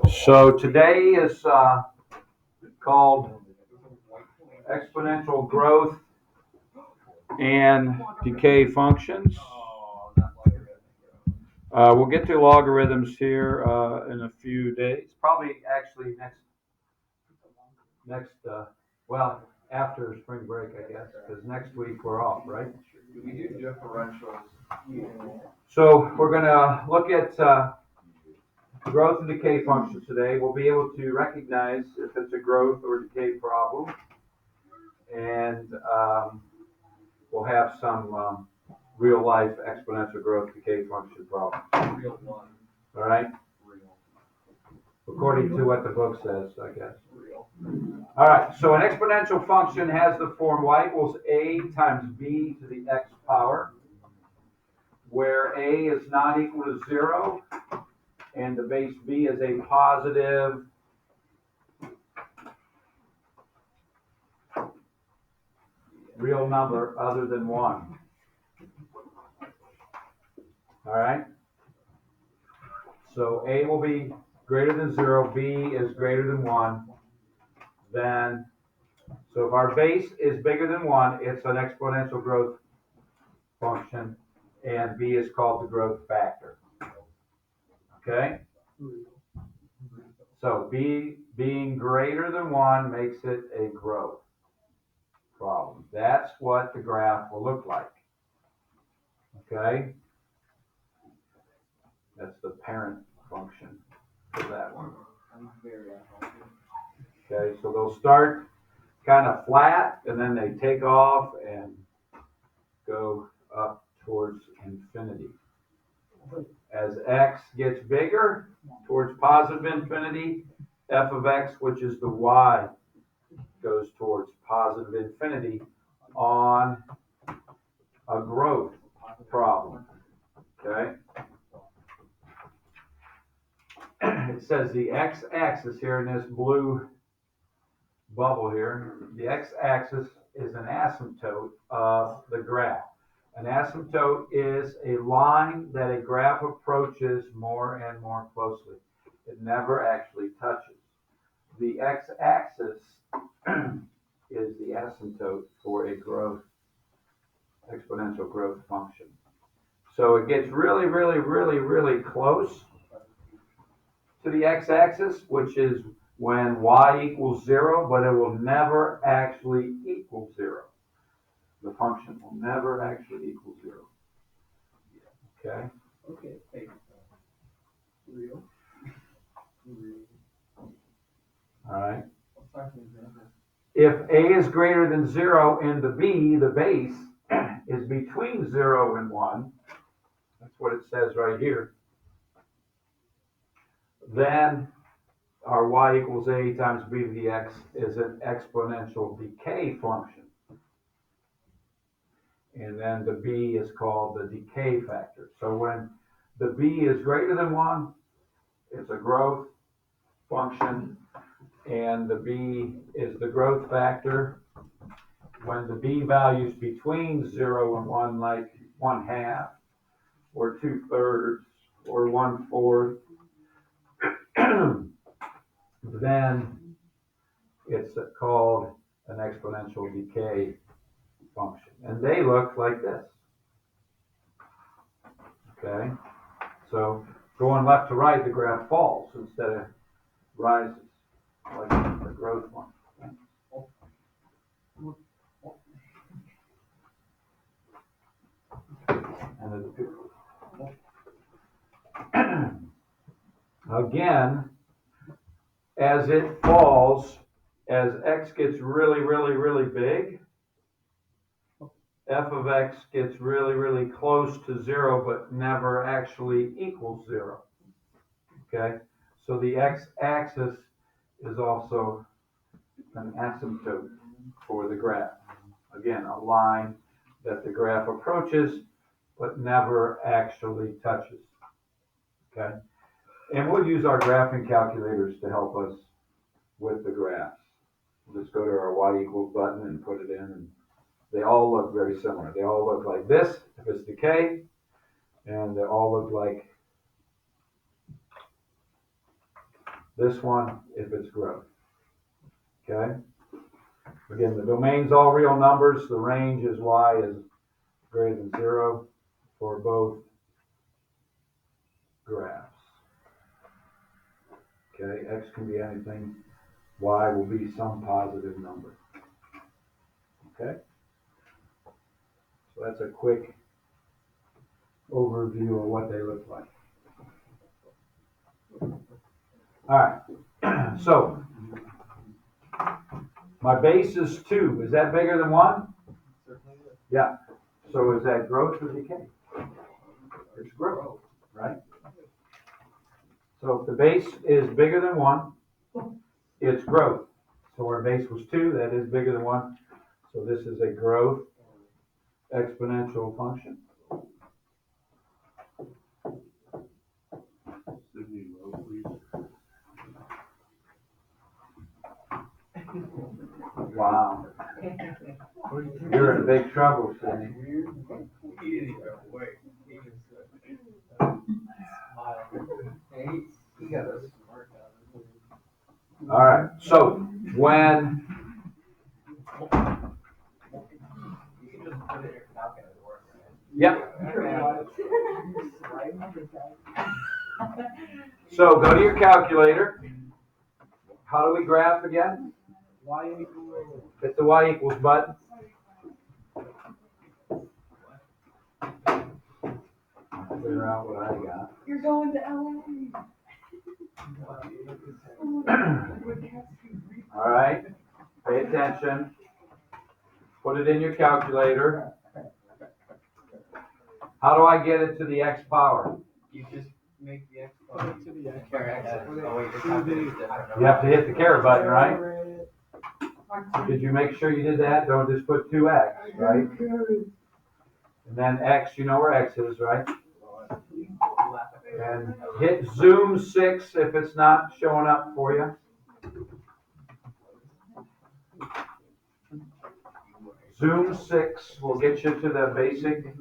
So today is called exponential growth and decay functions. We'll get to logarithms here in a few days, probably actually well, after spring break, I guess, because next week we're off, right? Do we do differentials? So we're going to look at growth and decay functions today. We'll be able to recognize if it's a growth or decay problem, and we'll have some real life exponential growth decay function problems. Real one. All right? Real. According to what the book says, I guess. Real. All right, so an exponential function has the form y equals a times b to the x power, where a is not equal to 0, and the base b is a positive real number other than 1. All right? So a will be greater than 0, b is greater than 1, then, so if our base is bigger than 1, it's an exponential growth function, and b is called the growth factor. Okay? So b being greater than 1 makes it a growth problem. That's what the graph will look like. Okay? That's the parent function for that one. Okay, so they'll start kind of flat, and then they take off and go up towards infinity. As x gets bigger, towards positive infinity, f of x, which is the y, goes towards positive infinity on a growth problem. Okay? It says the x-axis here in this blue bubble here, the x-axis is an asymptote of the graph. An asymptote is a line that a graph approaches more and more closely. It never actually touches. The x-axis is the asymptote for a exponential growth function. So it gets really, really, really, really close to the x-axis, which is when y equals 0, but it will never actually equal 0. The function will never actually equal 0. Okay? Okay. Real. All right. If a is greater than 0 and the b, the base, is between 0 and 1, that's what it says right here, then our y equals a times b to the x is an exponential decay function. And then the b is called the decay factor. So when the b is greater than 1, it's a growth function, and the b is the growth factor. When the b value is between 0 and 1, like 1/2 or 2/3 or 1/4, then it's called an exponential decay function. And they look like this. Okay? So going left to right, the graph falls instead of rises, like the growth one. And again, as it falls, as x gets really, really, really big, f of x gets really, really close to 0, but never actually equals 0. Okay? So the x-axis is also an asymptote for the graph. Again, a line that the graph approaches, but never actually touches. Okay? And we'll use our graphing calculators to help us with the graphs. We'll just go to our y equals button and put it in, and they all look very similar. They all look like this if it's decay, and they all look like This one if it's growth. Okay? Again, the domain's all real numbers. The range is y is greater than 0 for both graphs. Okay, x can be anything. Y will be some positive number. Okay? So that's a quick overview of what they look like. All right. So my base is 2. Is that bigger than 1? Yeah. So is that growth or decay? It's growth, right? So if the base is bigger than 1, it's growth. So our base was 2, that is bigger than 1. So this is a growth exponential function. Wow. You're in big trouble, Sidney. All right. So when So go to your calculator. How do we graph again? Hit the y equals button. I'll figure out what I got. You're going to LA. All right. Pay attention. Put it in your calculator. How do I get it to the x power? You just make the X to the X. You have to hit the caret button, right? Did you make sure you did that? Don't just put 2x, right? And then x, you know where x is, right? And hit zoom 6 if it's not showing up for you. Zoom 6 will get you to the basic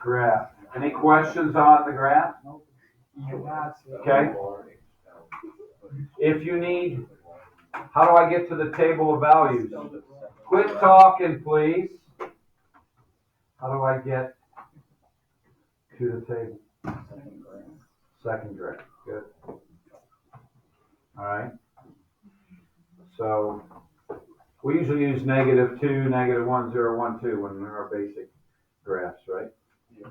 graph. Any questions on the graph? Okay. If you need, how do I get to the table of values? Quit talking, please. How do I get to the table? Second graph. Good. All right. So we usually use -2, -1, 0, 1, 2 when they're our basic graphs, right? Yeah.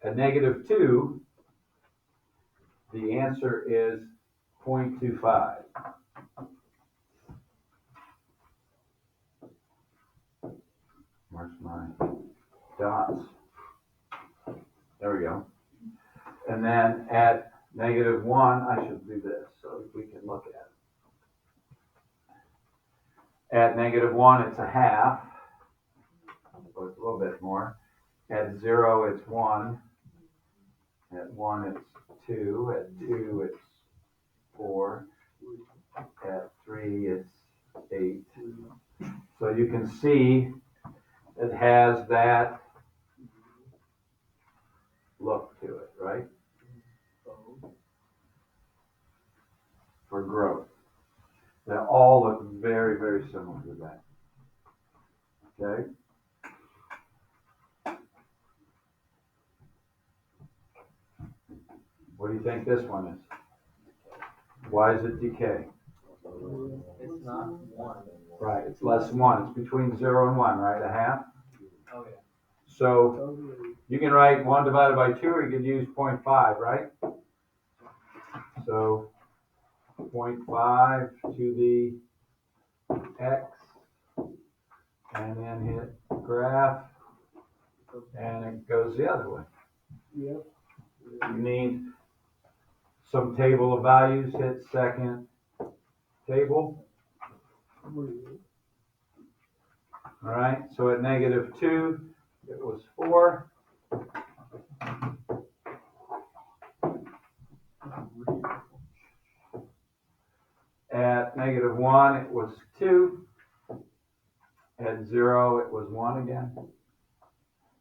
At -2, the answer is 0.25. Where's my dots? There we go. And then at -1, I should do this so we can look at it. At -1, it's a half. So it's a little bit more. At 0, it's 1. At 1, it's 2. At 2, it's 4. At 3, it's 8. So you can see it has that look to it, right? For growth. They all look very, very similar to that. Okay? What do you think this one is? Why is it decay? It's not 1. Right, it's less than 1. It's between 0 and 1, right? A half? Oh, yeah. So you can write 1 divided by 2, or you can use 0.5, right? So 0.5 to the x, and then hit graph, and it goes the other way. Yep. You need some table of values, hit second table. All right, so at -2, it was 4. At -1, it was 2. At 0, it was 1 again.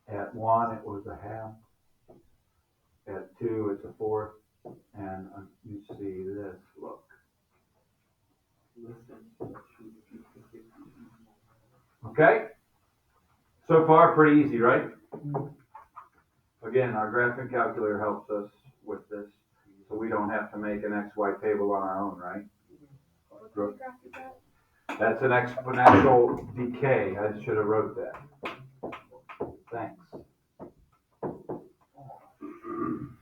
At 1, it was a half. At 2, it's a fourth. And Okay? So far, pretty easy, right? Again, our graphing calculator helps us with this, so we don't have to make an XY table on our own, right? That's an exponential decay. I should have wrote that. Thanks.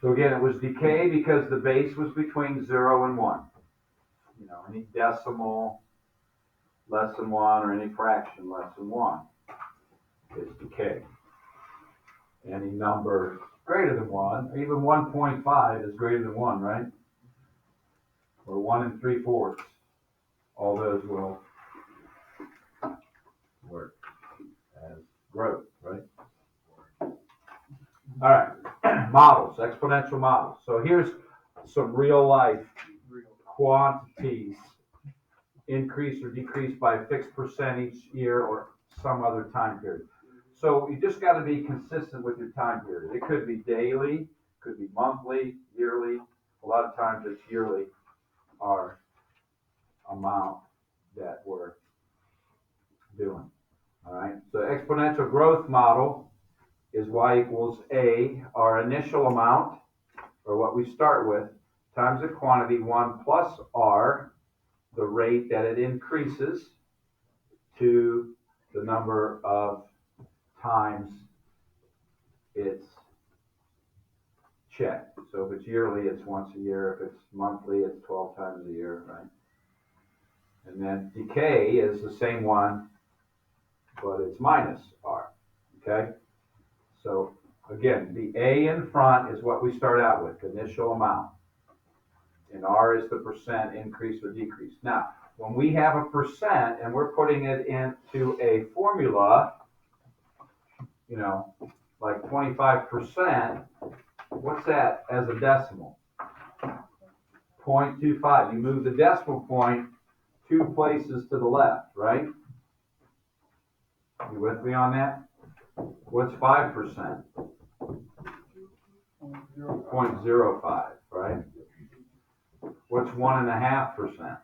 So again, it was decay because the base was between 0 and 1. You know, any decimal less than 1 or any fraction less than 1 is decay. Any number greater than 1, even 1.5 is greater than 1, right? Or 1 3/4. All those will work as growth, right? All right, models, exponential models. So here's some real life quantities increase or decrease by a fixed percent each year or some other time period. So you just got to be consistent with your time period. It could be daily, could be monthly, yearly. A lot of times it's yearly, our amount that we're doing. All right, so exponential growth model is y equals a, our initial amount, or what we start with, times the quantity 1 plus r, the rate that it increases to the number of times it's checked. So if it's yearly, it's once a year. If it's monthly, it's 12 times a year, right? And then decay is the same one, but it's minus r, okay? So again, the a in front is what we start out with, initial amount. And r is the percent increase or decrease. Now, when we have a percent and we're putting it into a formula, you know, like 25%, what's that as a decimal? 0.25. You move the decimal point 2 places to the left, right? You with me on that? What's 5%? 0.05, right? What's 1.5%?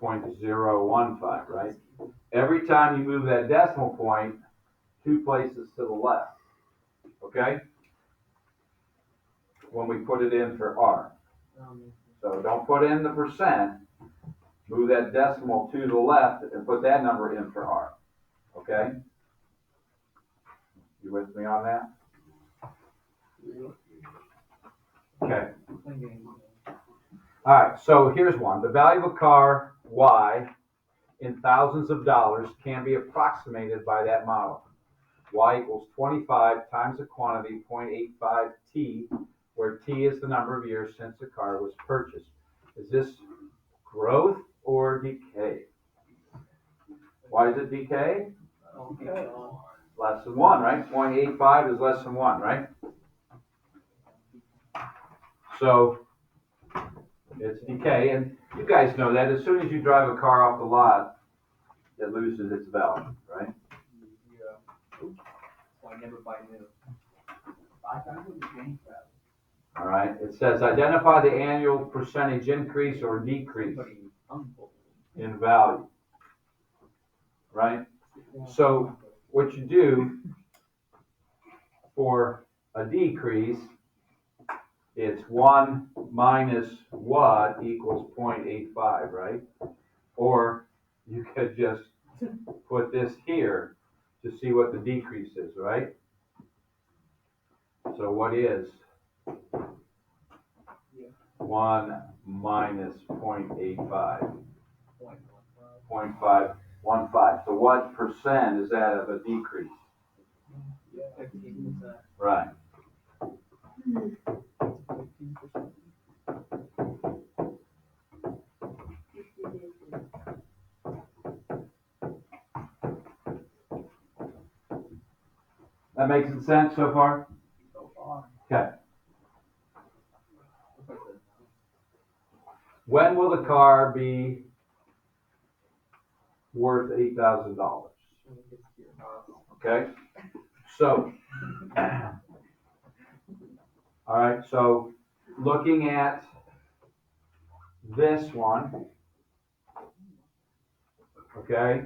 0.015, right? Every time you move that decimal point 2 places to the left, okay? When we put it in for R. So don't put in the percent, move that decimal to the left and put that number in for R, okay? You with me on that? Okay. All right, so here's one. The value of a car, Y, in thousands of dollars can be approximated by that model. Y equals 25 times the quantity, 0.85 T, where T is the number of years since the car was purchased. Is this growth or decay? Why is it decay? Less than 1, right? 0.85 is less than 1, right? So it's decay, and you guys know that as soon as you drive a car off the lot, it loses its value, right? Yeah. So I never buy new. All right, it says identify the annual percentage increase or decrease in value, right? So what you do for a decrease, it's 1 minus what equals 0.85, right? Or you could just put this here to see what the decrease is, right? So what is 1 minus 0.85? 0.515. So what percent is that of a decrease? 15%. Right. That makes sense so far? Okay. When will the car be worth $8,000? Okay. So, all right. So, looking at this one, okay?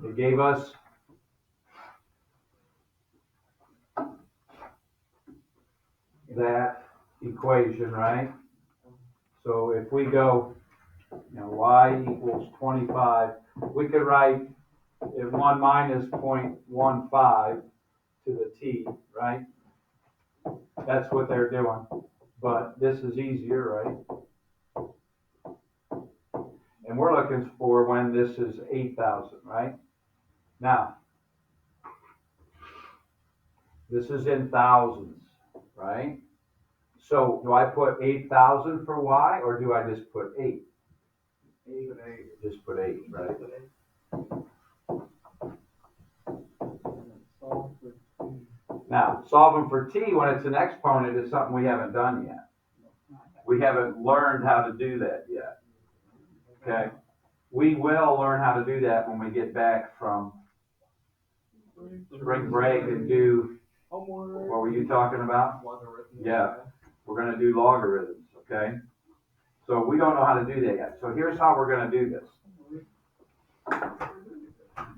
It gave us that equation, right? So if we go, y equals 25, we could write it 1 minus 0.15 to the t, right? That's what they're doing. But this is easier, right? And we're looking for when this is 8,000, right? Now, this is in thousands, right? So do I put 8,000 for y, or do I just put 8? Just put 8, right? Now, solving for t when it's an exponent is something we haven't done yet. We haven't learned how to do that yet. Okay? We will learn how to do that when we get back from spring break and do, what were you talking about? Yeah, we're going to do logarithms, okay? So we don't know how to do that yet. So here's how we're going to do this.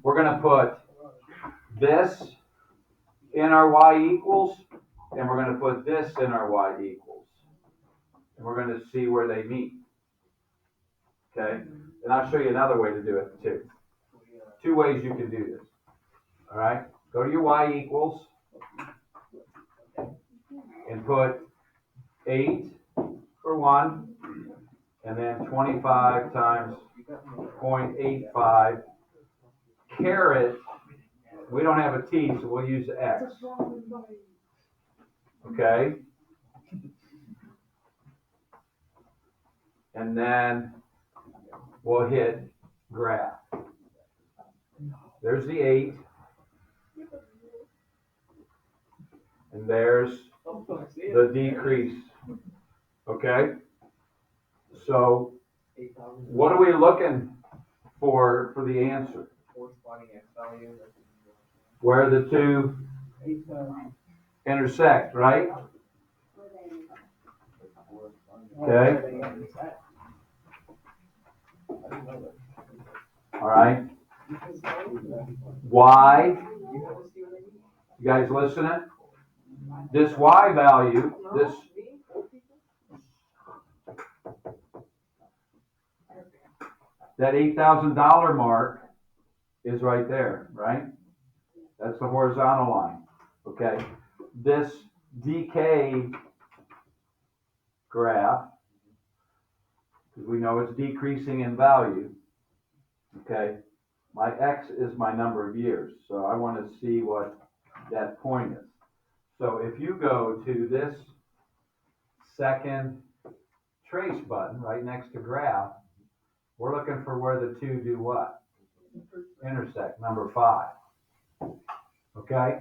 We're going to put this in our y equals, and we're going to put this in our y equals. And we're going to see where they meet. Okay? And I'll show you another way to do it too. 2 ways you can do this. All right? Go to your y equals and put 8 for 1, and then 25 times 0.85 caret, we don't have a t, so we'll use x. Okay? And then we'll hit graph. There's the 8. And there's the decrease. Okay? So what are we looking for the answer? Where the two intersect, right? Okay? All right? Y, you guys listening? This y value, that $8,000 mark is right there, right? That's the horizontal line, okay? This decay graph, because we know it's decreasing in value, okay? My x is my number of years, so I want to see what that point is. So if you go to this second trace button right next to graph, we're looking for where the two do what? Intersect, number 5. Okay?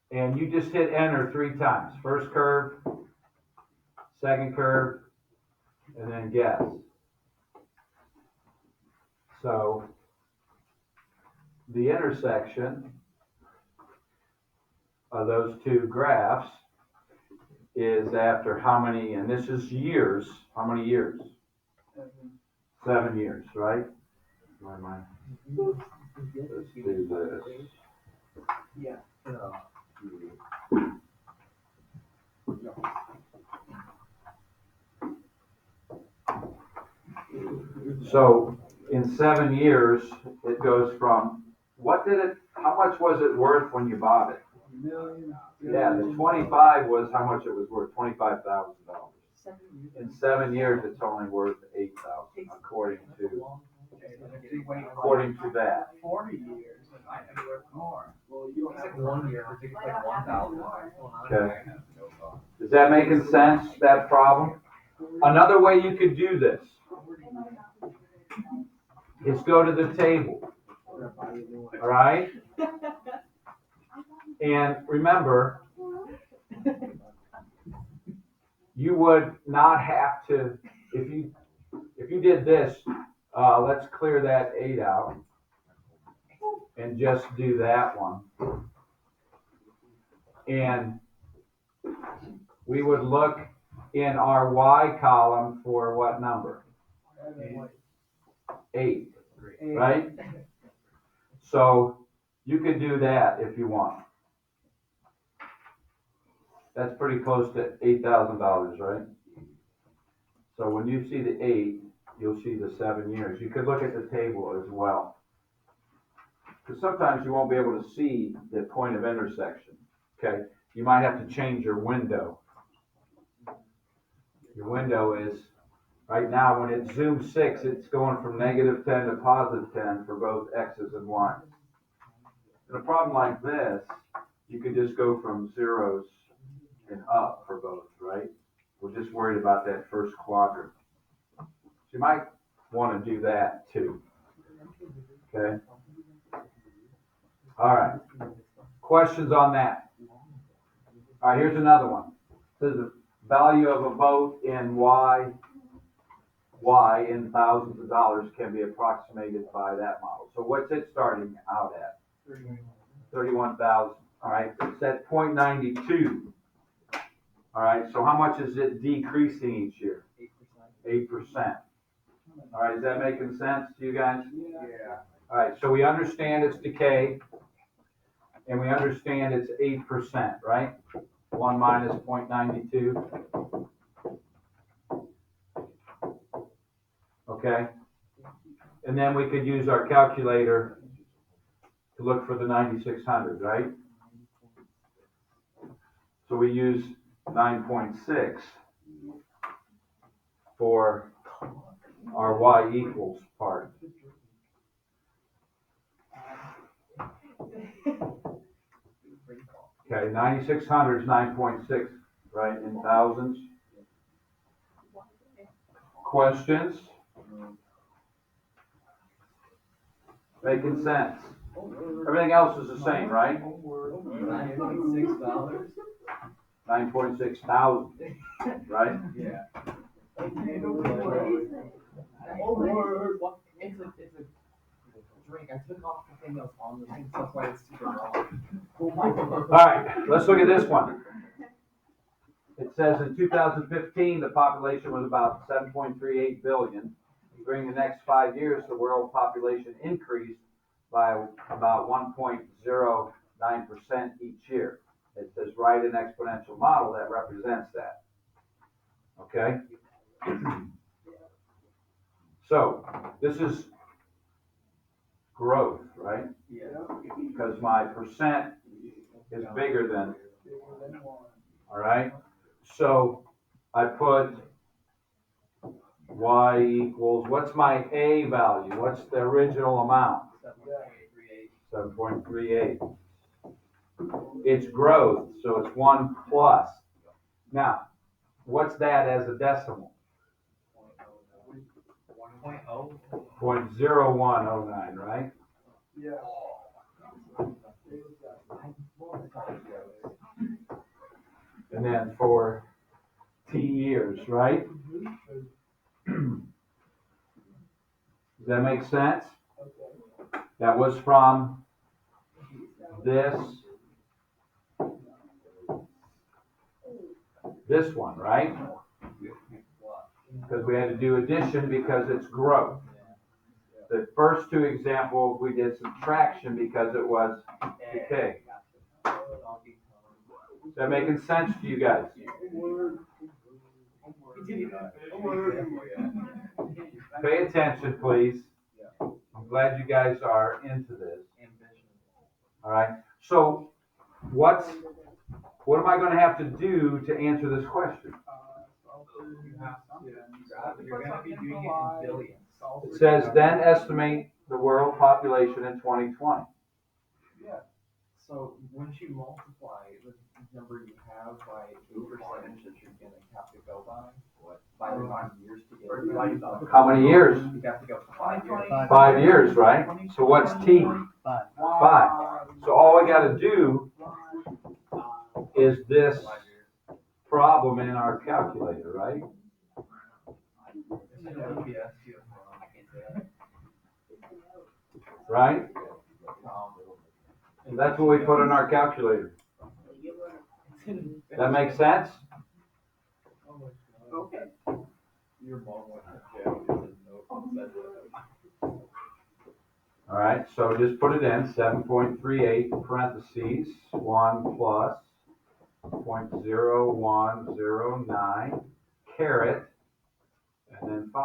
And you just hit enter 3 times. First curve, second curve, and then guess. So the intersection of those two graphs is after how many, and this is years, how many years? 7 years, right? Let's do this. Yeah. So in 7 years, it goes from, how much was it worth when you bought it? Yeah, the 25 was how much it was worth, $25,000. In 7 years, it's only worth 8,000, according to that. 40 years, it might be worth more. Well, you don't have 1 year, I think it's like 1,000. Okay. Is that making sense, that problem? Another way you could do this is go to the table. All right? And remember, you would not have to, if you did this, let's clear that 8 out and just do that one. And we would look in our Y column for what number? 8, right? So you could do that if you want. That's pretty close to $8,000, right? So when you see the 8, you'll see the 7 years. You could look at the table as well. Because sometimes you won't be able to see the point of intersection, okay? You might have to change your window. Your window is, right now, when it's zoom 6, it's going from -10 to +10 for both X's and Y's. In a problem like this, you could just go from zeros and up for both, right? We're just worried about that first quadrant. So you might want to do that too, okay? All right, questions on that? All right, here's another one. It says the value of a boat in Y in thousands of dollars can be approximated by that model. So what's it starting out at? 31,000. All right, it's at 0.92. All right, so how much is it decreasing each year? 8%. All right, is that making sense to you guys? Yeah. All right, so we understand it's decay, and we understand it's 8%, right? 1 minus 0.92. Okay? And then we could use our calculator to look for the 9,600, right? So we use 9.6 for our Y equals part. Okay, 9,600 is 9.6, right, in thousands. Questions? Making sense? Everything else is the same, right? $9.6. 9.6 thousand, right? Yeah. It's a drink. I took off the thing that was on the thing, so that's why it's super wrong. All right, let's look at this one. It says in 2015, the population was about 7.38 billion. During the next 5 years, the world population increased by about 1.09% each year. It says write an exponential model that represents that. Okay? So, this is growth, right? Yeah. Because my percent is bigger than, all right? So, I put Y equals, what's my A value? What's the original amount? 7.38. It's growth, so it's 1 plus. Now, what's that as a decimal? 0.0109, right? Yeah. And then for T years, right? Does that make sense? That was from this one, right? Because we had to do addition because it's growth. The first two examples, we did subtraction because it was decay. Is that making sense to you guys? Pay attention, please. I'm glad you guys are into this. All right. So, what am I going to have to do to answer this question? You're going to be doing it in billions. It says, then estimate the world population in 2020. Yeah. So once you multiply the number you have by 8% that you're going to have to go by the amount of years to get it. How many years? You have to go 5 years. 5 years, right? So what's T? 5. So all I got to do is this problem in our calculator, right? Right? And that's what we put in our calculator. That makes sense? Okay. Your mom went to jail because of note said that. All right, so just put it in, 7.38 parentheses, 1 plus 0.0109 caret, and then 5.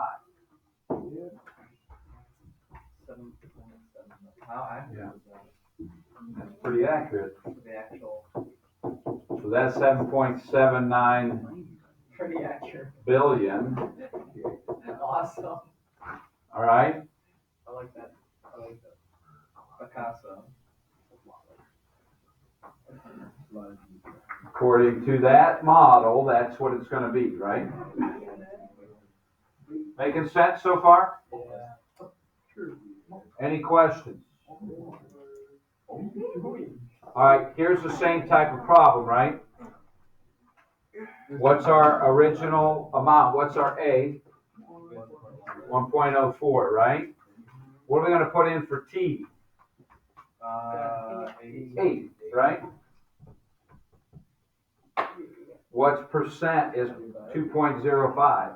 7.7. How accurate Yeah. is that? That's pretty accurate. The actual, So that's 7.79 pretty accurate. billion. Awesome. All right, I like that. I like that. Picasso. according to that model, that's what it's going to be, right? Making sense so far? Yeah. Any questions? All right, here's the same type of problem, right? What's our original amount? What's our A? 1.04, right? What are we going to put in for T? 8, right? What's percent is 2.05?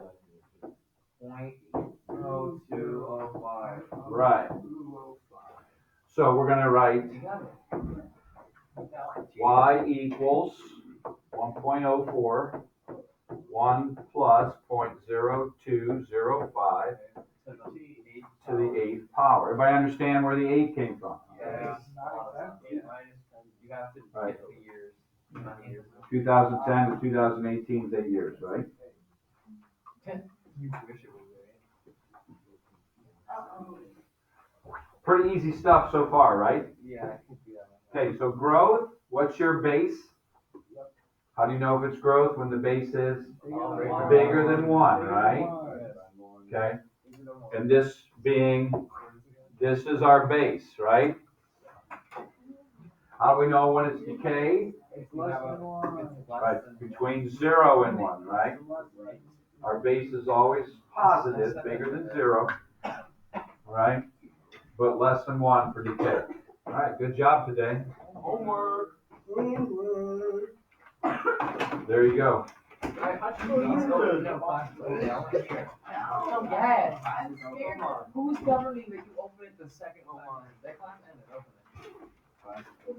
0.0205. Right. So we're going to write y equals 1.04, 1 plus 0.0205 to the 8th power. Everybody understand where the 8 came from? Yeah. You have to Right. get the years. 2010 to 2018 is 8 years, right? You wish it was Pretty easy stuff so far, right? Yeah, I could do that. Okay, so growth, what's your base? How do you know if it's growth when the base is bigger than 1, right? Okay, and this is our base, right? How do we know when it's decay? It's less than 1. Right, between 0 and 1, right? Our base is always positive, bigger than 0, right? But less than 1 for decay. All right, good job today. Homework. There you go. Yes. Who's governing that you open it the second time? That class ended, open it.